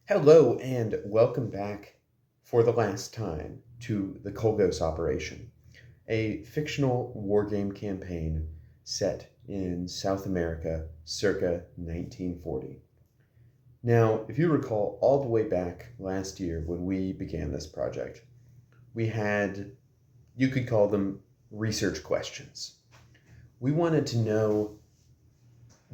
Hello and welcome back for the last time to the Kolgos Operation, a fictional wargame campaign set in South America circa 1940. Now, if you recall all the way back last year when we began this project, we had, you could call them research questions. We wanted to know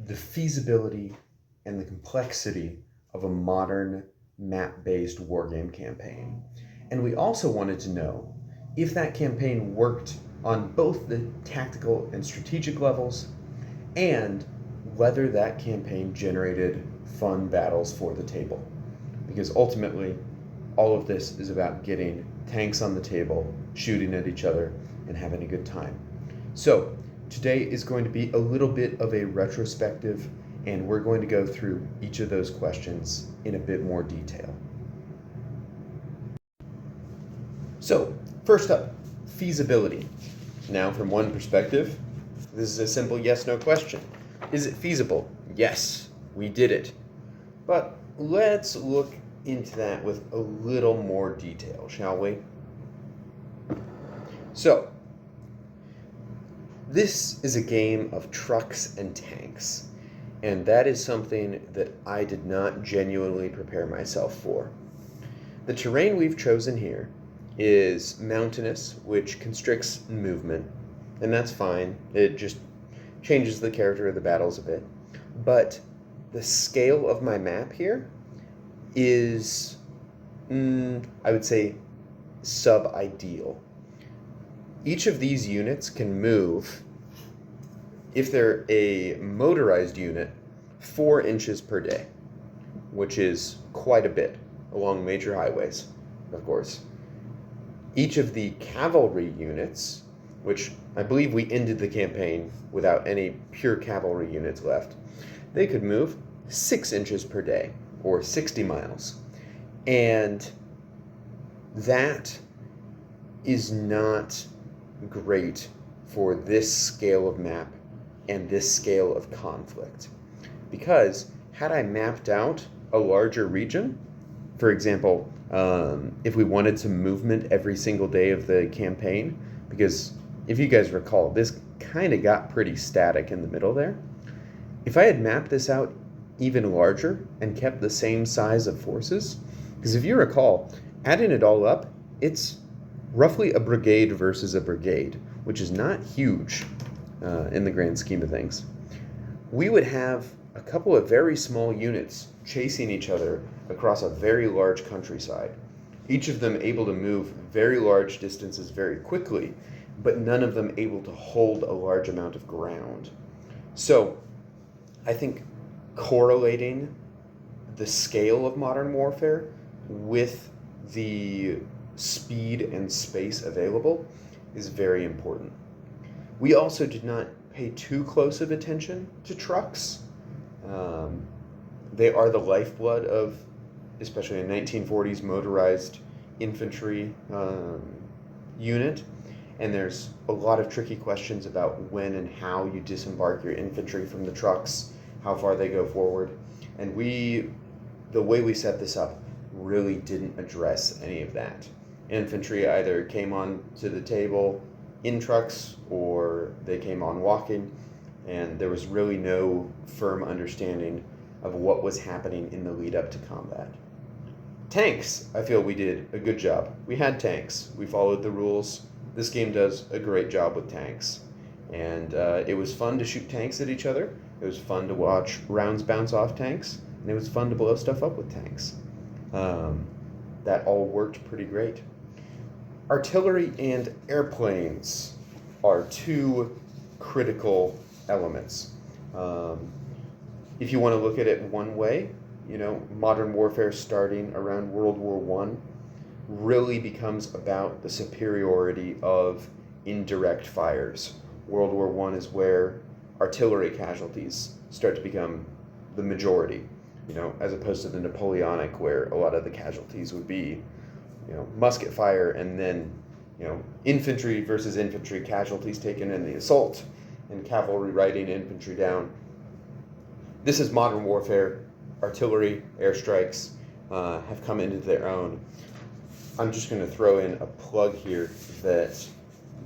the feasibility and the complexity of a modern map-based wargame campaign. And we also wanted to know if that campaign worked on both the tactical and strategic levels, and whether that campaign generated fun battles for the table. Because ultimately, all of this is about getting tanks on the table, shooting at each other, and having a good time. So, today is going to be a little bit of a retrospective, and we're going to go through each of those questions in a bit more detail. So, first up, feasibility. Now, from one perspective, this is a simple yes-no question. Is it feasible? Yes, we did it. But let's look into that with a little more detail, shall we? So, this is a game of trucks and tanks, and that is something that I did not genuinely prepare myself for. The terrain we've chosen here is mountainous, which constricts movement, and that's fine. It just changes the character of the battles a bit. But the scale of my map here is, I would say, sub-ideal. Each of these units can move, if they're a motorized unit, 4 inches per day, which is quite a bit along major highways, of course. Each of the cavalry units, which I believe we ended the campaign without any pure cavalry units left, they could move 6 inches per day, or 60 miles. And that is not great for this scale of map and this scale of conflict. Because had I mapped out a larger region, for example, if we wanted some movement every single day of the campaign, because if you guys recall, this kind of got pretty static in the middle there. If I had mapped this out even larger and kept the same size of forces, because if you recall, adding it all up, it's roughly a brigade versus a brigade, which is not huge in the grand scheme of things. We would have a couple of very small units chasing each other across a very large countryside, each of them able to move very large distances very quickly, but none of them able to hold a large amount of ground. So I think correlating the scale of modern warfare with the speed and space available is very important. We also did not pay too close of attention to trucks. They are the lifeblood of, especially a 1940s motorized infantry unit, and there's a lot of tricky questions about when and how you disembark your infantry from the trucks, how far they go forward, and the way we set this up really didn't address any of that. Infantry either came on to the table in trucks or they came on walking, and there was really no firm understanding of what was happening in the lead up to combat. Tanks, I feel we did a good job. We had tanks. We followed the rules. This game does a great job with tanks. And it was fun to shoot tanks at each other. It was fun to watch rounds bounce off tanks. And it was fun to blow stuff up with tanks. That all worked pretty great. Artillery and airplanes are two critical elements. If you want to look at it one way, modern warfare starting around World War I really becomes about the superiority of indirect fires. World War I is where artillery casualties start to become the majority, as opposed to the Napoleonic, where a lot of the casualties would be, musket fire, and then, infantry versus infantry casualties taken in the assault, and cavalry riding infantry down. This is modern warfare, artillery, airstrikes, have come into their own. I'm just going to throw in a plug here that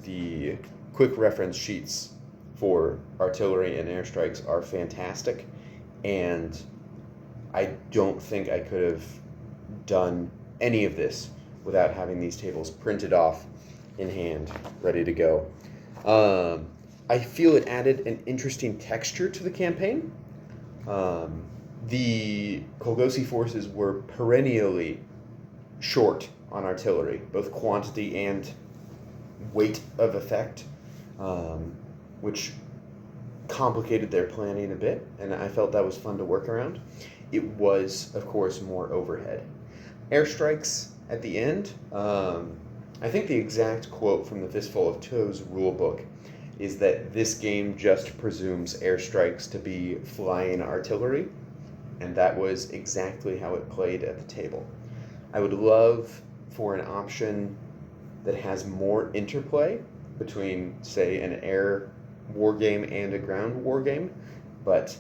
the quick reference sheets for artillery and airstrikes are fantastic, and I don't think I could have done any of this without having these tables printed off in hand, ready to go. I feel it added an interesting texture to the campaign. Um, the Kolgosi forces were perennially short on artillery, both quantity and weight of effect, which complicated their planning a bit, and I felt that was fun to work around. It was, of course, more overhead. Airstrikes at the end, I think the exact quote from the Fistful of Toes rulebook is that this game just presumes airstrikes to be flying artillery, and that was exactly how it played at the table. I would love for an option that has more interplay between, say, an air war game and a ground war game, but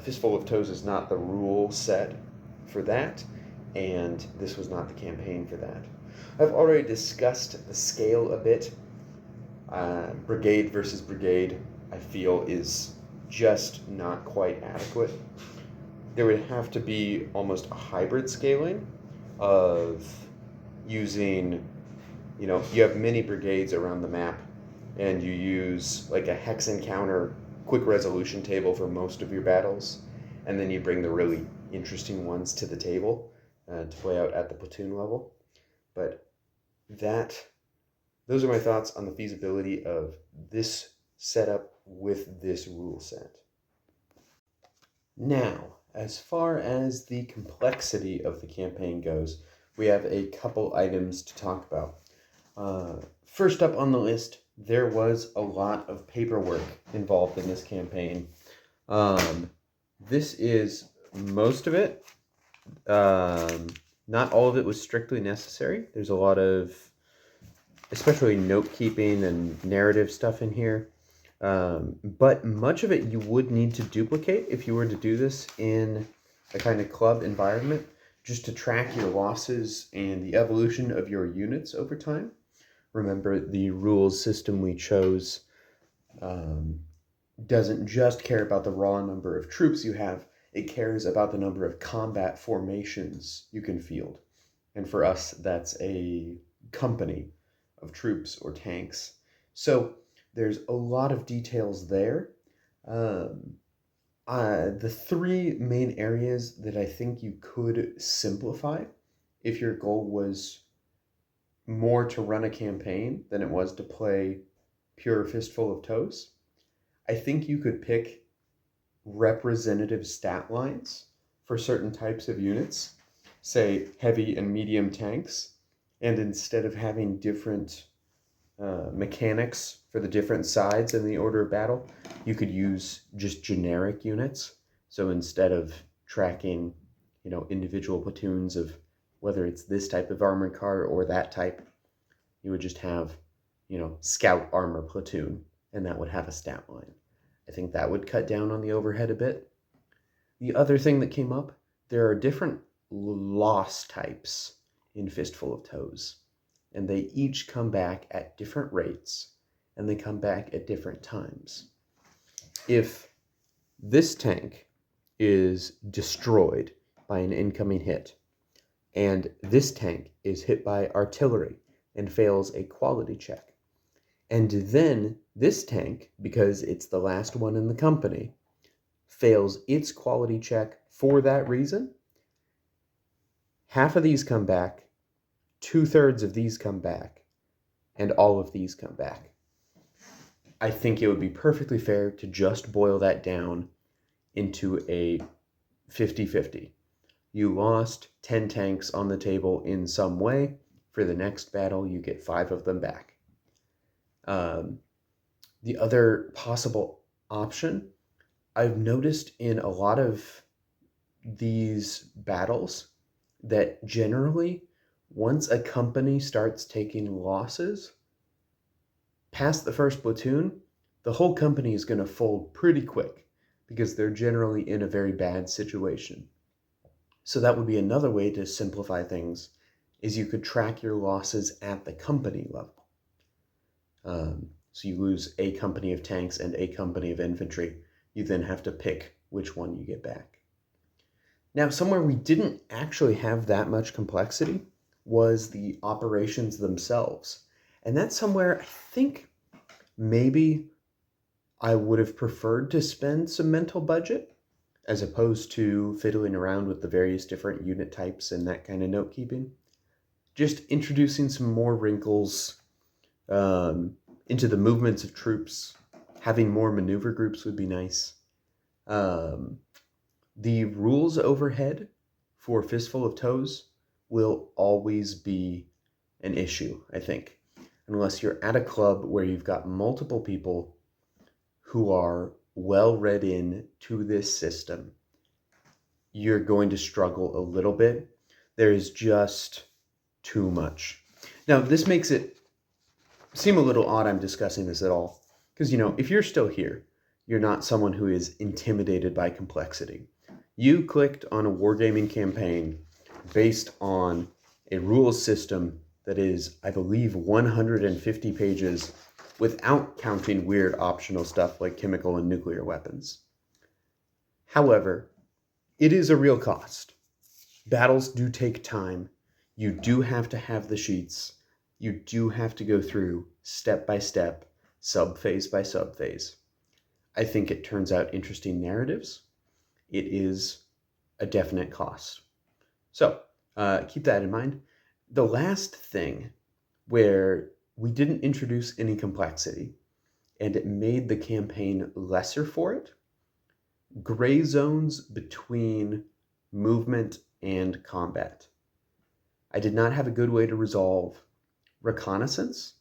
Fistful of Toes is not the rule set for that, and this was not the campaign for that. I've already discussed the scale a bit. Brigade versus brigade, I feel, is just not quite adequate. There would have to be almost a hybrid scaling of using, you have many brigades around the map, and you use like a hex encounter quick resolution table for most of your battles, and then you bring the really interesting ones to the table to play out at the platoon level. But those are my thoughts on the feasibility of this setup with this rule set. Now, as far as the complexity of the campaign goes, we have a couple items to talk about. First up on the list, there was a lot of paperwork involved in this campaign. This is most of it. Not all of it was strictly necessary. There's a lot of, especially note-keeping and narrative stuff in here. But much of it you would need to duplicate if you were to do this in a kind of club environment, just to track your losses and the evolution of your units over time. Remember, the rules system we chose doesn't just care about the raw number of troops you have, it cares about the number of combat formations you can field. And for us, that's a company of troops or tanks. So there's a lot of details there. The three main areas that I think you could simplify if your goal was more to run a campaign than it was to play pure Fistful of Toes, I think you could pick representative stat lines for certain types of units, say heavy and medium tanks, and instead of having different mechanics for the different sides in the order of battle, you could use just generic units. So instead of tracking, individual platoons of whether it's this type of armored car or that type, you would just have, scout armor platoon, and that would have a stat line. I think that would cut down on the overhead a bit. The other thing that came up, there are different loss types in Fistful of Toes, and they each come back at different rates, and they come back at different times. If this tank is destroyed by an incoming hit, and this tank is hit by artillery and fails a quality check, and then this tank, because it's the last one in the company, fails its quality check for that reason, half of these come back, 2/3 of these come back, and all of these come back. I think it would be perfectly fair to just boil that down into a 50-50. You lost 10 tanks on the table in some way. For the next battle, you get 5 of them back. The other possible option, I've noticed in a lot of these battles that generally, once a company starts taking losses, past the first platoon, the whole company is going to fold pretty quick because they're generally in a very bad situation. So that would be another way to simplify things, is you could track your losses at the company level. So you lose a company of tanks and a company of infantry. You then have to pick which one you get back. Now, somewhere we didn't actually have that much complexity was the operations themselves. And that's somewhere I think maybe I would have preferred to spend some mental budget as opposed to fiddling around with the various different unit types and that kind of note keeping. Just introducing some more wrinkles into the movements of troops. Having more maneuver groups would be nice. The rules overhead for Fistful of Toes will always be an issue, I think. Unless you're at a club where you've got multiple people who are well read in to this system, you're going to struggle a little bit. There is just too much. Now, this makes it seem a little odd I'm discussing this at all. Because, if you're still here, you're not someone who is intimidated by complexity. You clicked on a wargaming campaign based on a rules system that is, I believe, 150 pages without counting weird optional stuff like chemical and nuclear weapons. However, it is a real cost. Battles do take time. You do have to have the sheets. You do have to go through step by step, sub-phase by sub-phase. I think it turns out interesting narratives. It is a definite cost. So keep that in mind. The last thing where we didn't introduce any complexity and it made the campaign lesser for it, gray zones between movement and combat. I did not have a good way to resolve reconnaissance,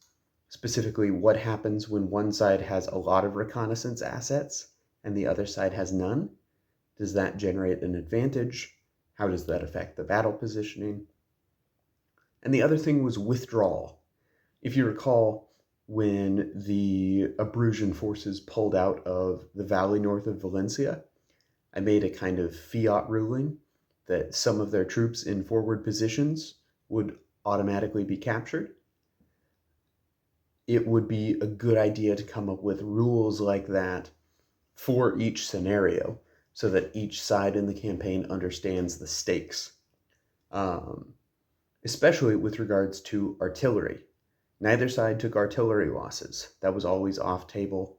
specifically what happens when one side has a lot of reconnaissance assets and the other side has none. Does that generate an advantage? How does that affect the battle positioning? And the other thing was withdrawal. If you recall, when the Abruzzian forces pulled out of the valley north of Valencia, I made a kind of fiat ruling that some of their troops in forward positions would automatically be captured. It would be a good idea to come up with rules like that for each scenario so that each side in the campaign understands the stakes, especially with regards to artillery. Neither side took artillery losses. That was always off table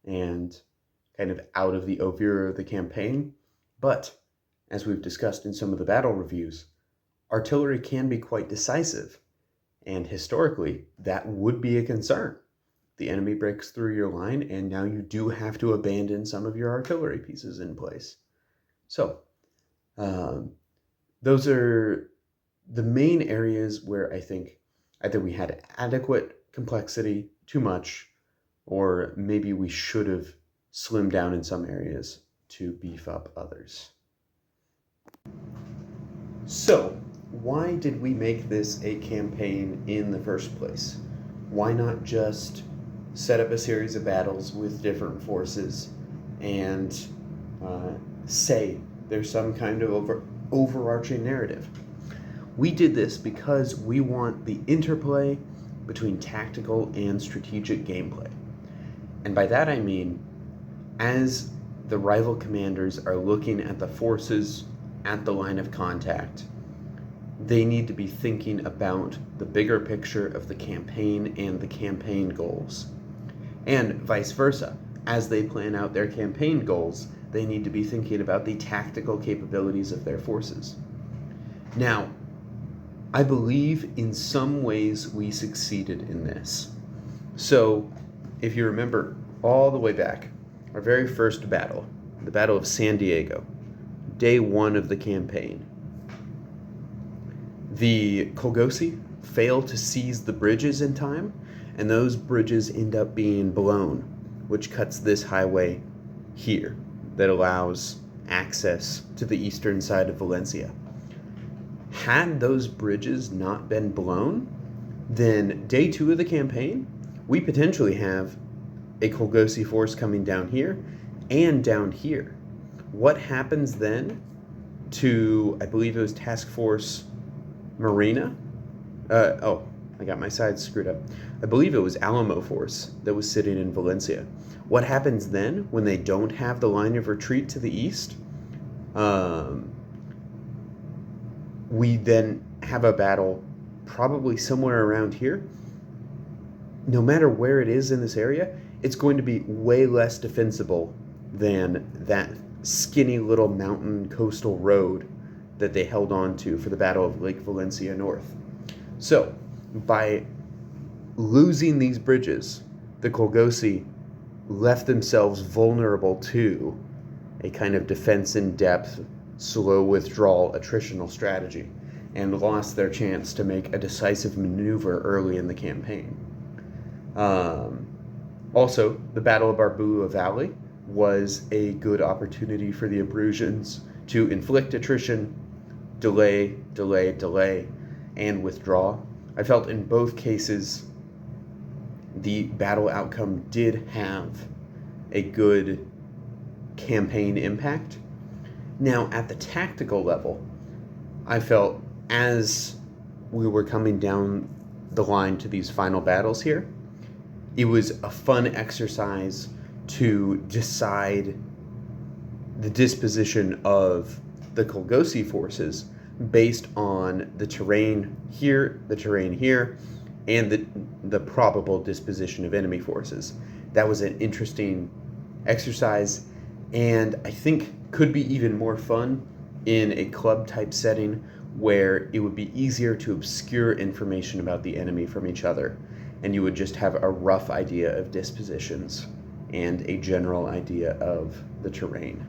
and kind of out of the overview of the campaign. But, as we've discussed in some of the battle reviews, artillery can be quite decisive. And historically, that would be a concern. The enemy breaks through your line, and now you do have to abandon some of your artillery pieces in place. So, those are the main areas where I think either we had adequate complexity, too much, or maybe we should have slimmed down in some areas to beef up others. So, why did we make this a campaign in the first place? Why not just set up a series of battles with different forces and say there's some kind of overarching narrative? We did this because we want the interplay between tactical and strategic gameplay. And by that I mean, as the rival commanders are looking at the forces at the line of contact, they need to be thinking about the bigger picture of the campaign and the campaign goals. And vice versa. As they plan out their campaign goals, they need to be thinking about the tactical capabilities of their forces. Now, I believe in some ways we succeeded in this. So, if you remember all the way back, our very first battle, the Battle of San Diego, day one of the campaign, the Kolgosi fail to seize the bridges in time, and those bridges end up being blown, which cuts this highway here that allows access to the eastern side of Valencia. Had those bridges not been blown, then day two of the campaign, we potentially have a Kolgosi force coming down here and down here. What happens then to, I believe it was Task Force Marina. I got my sides screwed up. I believe it was Alamo Force that was sitting in Valencia. What happens then when they don't have the line of retreat to the east? We then have a battle probably somewhere around here. No matter where it is in this area, it's going to be way less defensible than that skinny little mountain coastal road that they held on to for the Battle of Lake Valencia North. So, by losing these bridges, the Kolgosi left themselves vulnerable to a kind of defense in depth, slow withdrawal, attritional strategy, and lost their chance to make a decisive maneuver early in the campaign. Also, the Battle of Barbula Valley was a good opportunity for the Abruzzians to inflict attrition, delay, and withdraw. I felt in both cases the battle outcome did have a good campaign impact. Now, at the tactical level, I felt as we were coming down the line to these final battles here, it was a fun exercise to decide the disposition of the Kolgosi forces based on the terrain here, and the probable disposition of enemy forces. That was an interesting exercise, and I think could be even more fun in a club type setting where it would be easier to obscure information about the enemy from each other, and you would just have a rough idea of dispositions and a general idea of the terrain.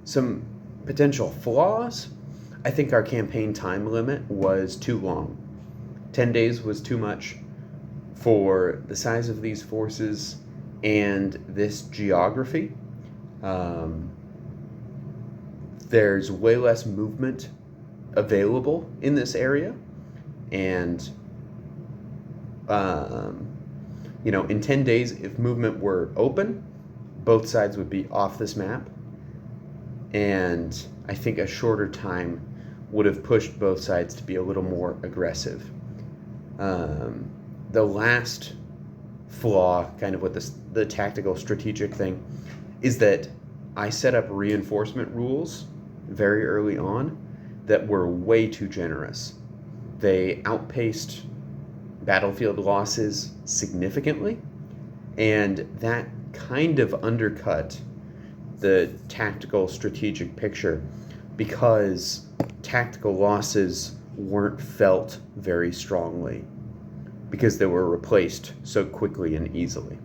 Some potential flaws. I think our campaign time limit was too long. 10 days was too much for the size of these forces and this geography. There's way less movement available in this area, and in 10 days, if movement were open, both sides would be off this map, and I think a shorter time would have pushed both sides to be a little more aggressive. The last flaw, kind of with the tactical strategic thing, is that I set up reinforcement rules very early on that were way too generous. They outpaced battlefield losses significantly, and that kind of undercut the tactical strategic picture because tactical losses weren't felt very strongly because they were replaced so quickly and easily.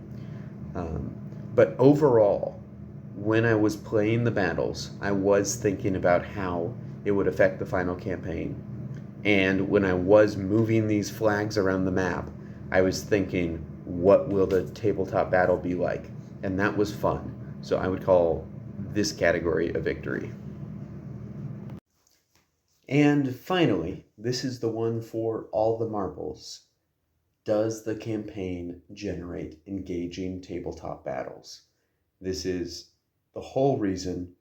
But overall, when I was playing the battles, I was thinking about how it would affect the final campaign. And when I was moving these flags around the map, I was thinking, what will the tabletop battle be like? And that was fun. So I would call this category a victory. And finally, this is the one for all the marbles. Does the campaign generate engaging tabletop battles? This is the whole reason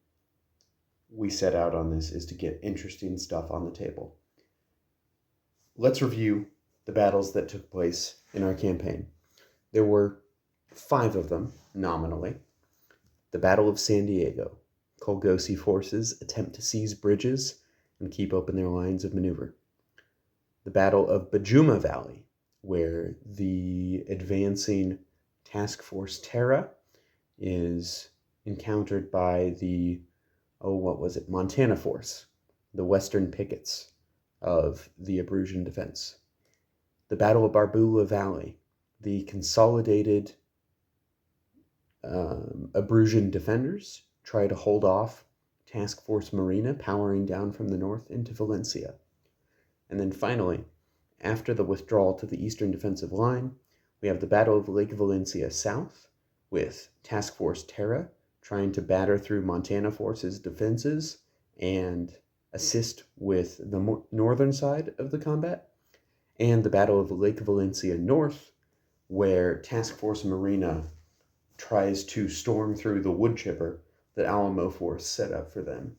we set out on this, is to get interesting stuff on the table. Let's review the battles that took place in our campaign. There were 5 of them, nominally. The Battle of San Diego. Kolgosi forces attempt to seize bridges and keep open their lines of maneuver. The Battle of Bajuma Valley, where the advancing Task Force Terra is encountered by the, Montana Force, the Western Pickets of the Abruzzian defense. The Battle of Barbula Valley, the consolidated Abruzzian defenders try to hold off Task Force Marina powering down from the north into Valencia. And then finally, after the withdrawal to the eastern defensive line, we have the Battle of Lake Valencia South, with Task Force Terra trying to batter through Montana Force's defenses and assist with the northern side of the combat, and the Battle of Lake Valencia North, where Task Force Marina tries to storm through the wood chipper that Alamo Force set up for them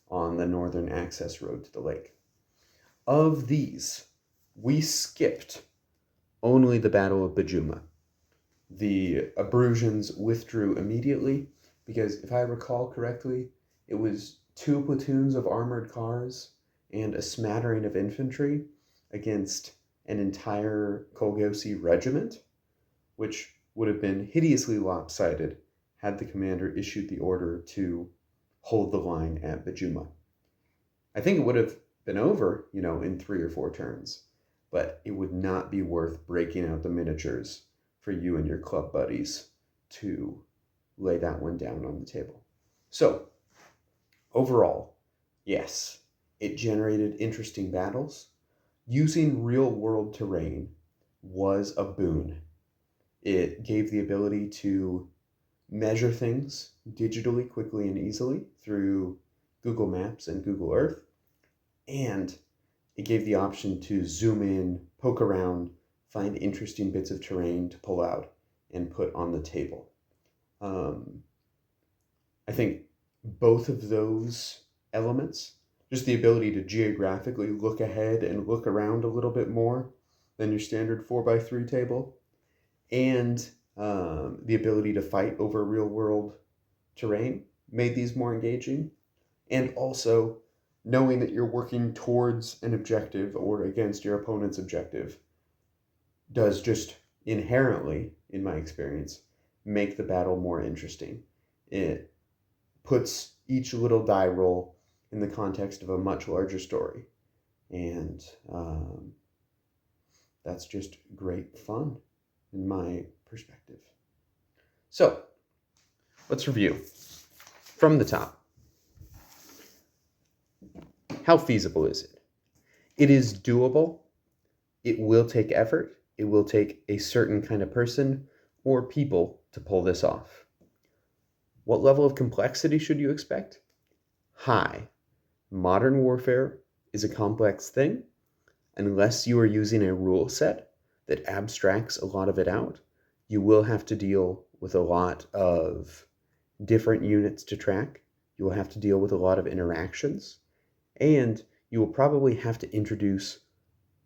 on the northern access road to the lake. Of these, we skipped only the Battle of Bajuma. The Abruzzians withdrew immediately because, if I recall correctly, it was 2 platoons of armored cars and a smattering of infantry against an entire Kolgosi regiment, which would have been hideously lopsided had the commander issued the order to hold the line at Bajuma. I think it would have been over, in 3 or 4 turns, but it would not be worth breaking out the miniatures for you and your club buddies to lay that one down on the table. So, overall, yes, it generated interesting battles. Using real-world terrain was a boon. It gave the ability to measure things digitally, quickly, and easily through Google Maps and Google Earth. And it gave the option to zoom in, poke around, find interesting bits of terrain to pull out and put on the table. I think both of those elements, just the ability to geographically look ahead and look around a little bit more than your standard 4x3 table, and the ability to fight over real world terrain made these more engaging. And also, knowing that you're working towards an objective or against your opponent's objective does just inherently, in my experience, make the battle more interesting. It puts each little die roll in the context of a much larger story. And that's just great fun in my perspective. So, let's review from the top. How feasible is it? It is doable. It will take effort. It will take a certain kind of person or people to pull this off. What level of complexity should you expect? High. Modern warfare is a complex thing. Unless you are using a rule set that abstracts a lot of it out, you will have to deal with a lot of different units to track. You will have to deal with a lot of interactions. And you will probably have to introduce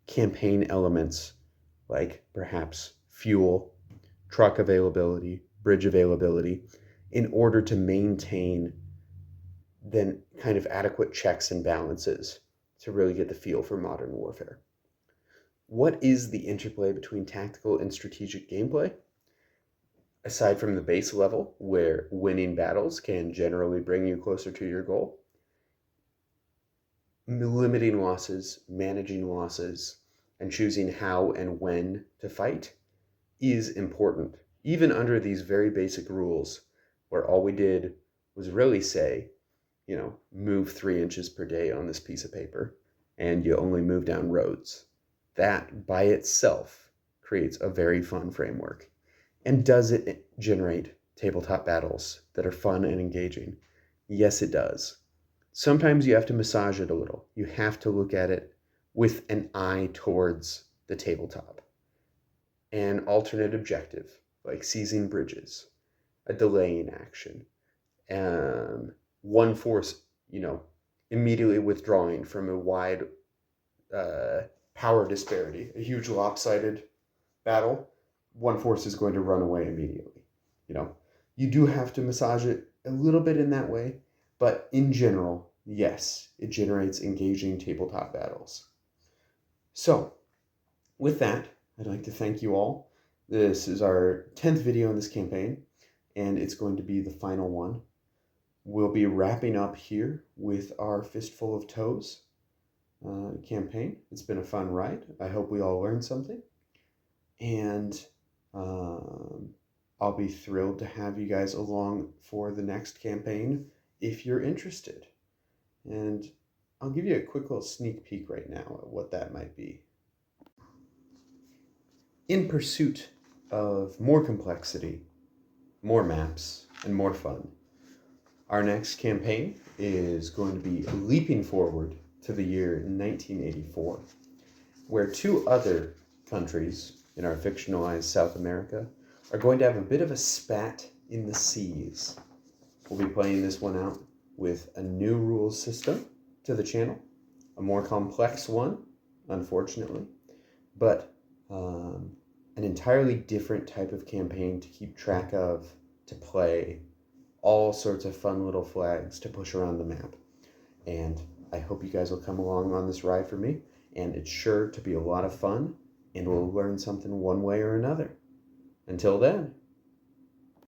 campaign elements like perhaps fuel, truck availability, bridge availability, in order to maintain then kind of adequate checks and balances to really get the feel for modern warfare. What is the interplay between tactical and strategic gameplay? Aside from the base level, where winning battles can generally bring you closer to your goal, limiting losses, managing losses, and choosing how and when to fight is important, even under these very basic rules where all we did was really say, move 3 inches per day on this piece of paper, and you only move down roads. That by itself creates a very fun framework. And does it generate tabletop battles that are fun and engaging? Yes, it does. Sometimes you have to massage it a little. You have to look at it with an eye towards the tabletop. An alternate objective, like seizing bridges, a delaying action, one force, immediately withdrawing from a wide power disparity, a huge lopsided battle, one force is going to run away immediately. You do have to massage it a little bit in that way, but in general, yes, it generates engaging tabletop battles. So, with that, I'd like to thank you all. This is our 10th video in this campaign, and it's going to be the final one. We'll be wrapping up here with our Fistful of Toes campaign. It's been a fun ride. I hope we all learned something. And I'll be thrilled to have you guys along for the next campaign if you're interested. And I'll give you a quick little sneak peek right now at what that might be. In pursuit of more complexity, more maps, and more fun, our next campaign is going to be leaping forward to the year 1984, where 2 other countries in our fictionalized South America are going to have a bit of a spat in the seas. We'll be playing this one out with a new rules system to the channel, a more complex one, unfortunately, but an entirely different type of campaign to keep track of, to play, all sorts of fun little flags to push around the map. And I hope you guys will come along on this ride for me, and it's sure to be a lot of fun, and we'll learn something one way or another. Until then,